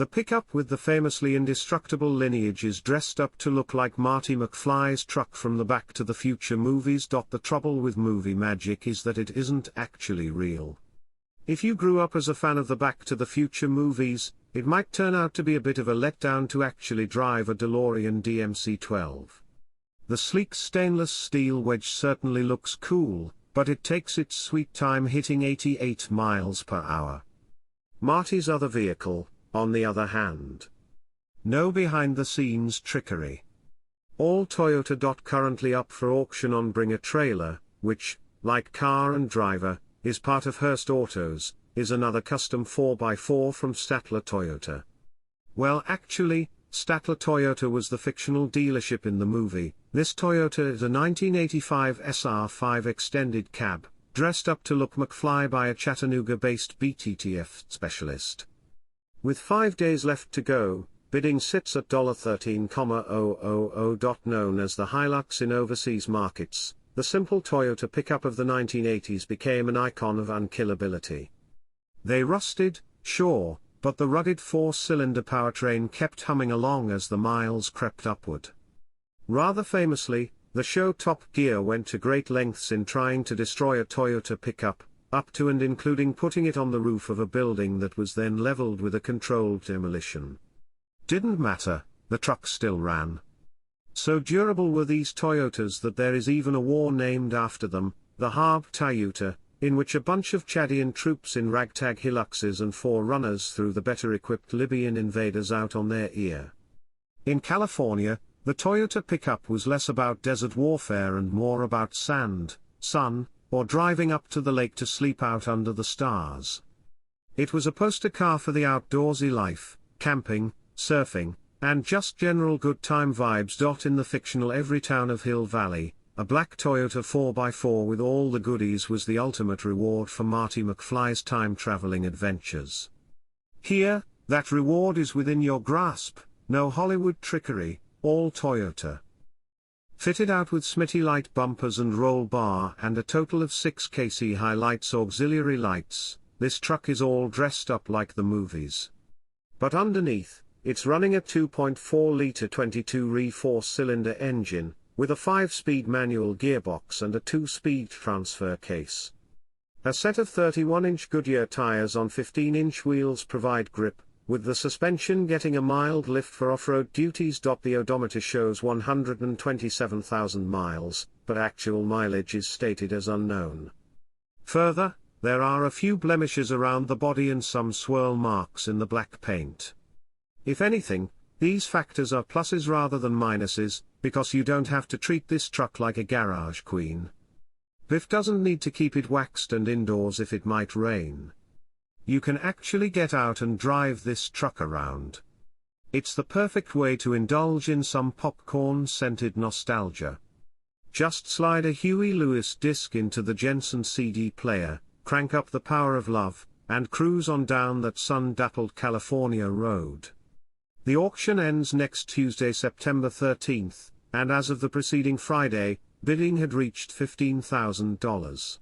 The pickup with the famously indestructible lineage is dressed up to look like Marty McFly's truck from the Back to the Future movies. The trouble with movie magic is that it isn't actually real. If you grew up as a fan of the Back to the Future movies, it might turn out to be a bit of a letdown to actually drive a DeLorean DMC-12. The sleek stainless steel wedge certainly looks cool, but it takes its sweet time hitting 88 miles per hour. Marty's other vehicle, on the other hand. No behind-the-scenes trickery. All Toyota. Currently up for auction on Bring a Trailer, which, like Car and Driver, is part of Hearst Autos, is another custom 4x4 from Statler Toyota. Well, actually, Statler Toyota was the fictional dealership in the movie. This Toyota is a 1985 SR5 extended cab, dressed up to look McFly by a Chattanooga-based BTTF specialist. With 5 days left to go, bidding sits at $13,000. Known as the Hilux in overseas markets, the simple Toyota pickup of the 1980s became an icon of unkillability. They rusted, sure, but the rugged 4-cylinder powertrain kept humming along as the miles crept upward. Rather famously, the show Top Gear went to great lengths in trying to destroy a Toyota pickup, up to and including putting it on the roof of a building that was then leveled with a controlled demolition. Didn't matter, the truck still ran. So durable were these Toyotas that there is even a war named after them, the Harb Toyota, in which a bunch of Chadian troops in ragtag Hiluxes and 4Runners threw the better-equipped Libyan invaders out on their ear. In California, the Toyota pickup was less about desert warfare and more about sand, sun, or driving up to the lake to sleep out under the stars. It was a poster car for the outdoorsy life, camping, surfing, and just general good time vibes. In the fictional Everytown of Hill Valley, a black Toyota 4x4 with all the goodies was the ultimate reward for Marty McFly's time-traveling adventures. Here, that reward is within your grasp, no Hollywood trickery, all Toyota. Fitted out with Smitty light bumpers and roll bar and a total of 6 KC Highlights auxiliary lights, this truck is all dressed up like the movies. But underneath, it's running a 2.4-liter 22-re 4-cylinder engine, with a 5-speed manual gearbox and a 2-speed transfer case. A set of 31-inch Goodyear tires on 15-inch wheels provide grip, with the suspension getting a mild lift for off-road duties. The odometer shows 127,000 miles, but actual mileage is stated as unknown. Further, there are a few blemishes around the body and some swirl marks in the black paint. If anything, these factors are pluses rather than minuses, because you don't have to treat this truck like a garage queen. Biff doesn't need to keep it waxed and indoors if it might rain. You can actually get out and drive this truck around. It's the perfect way to indulge in some popcorn-scented nostalgia. Just slide a Huey Lewis disc into the Jensen CD player, crank up the power of love, and cruise on down that sun-dappled California road. The auction ends next Tuesday, September 13th, and as of the preceding Friday, bidding had reached $15,000.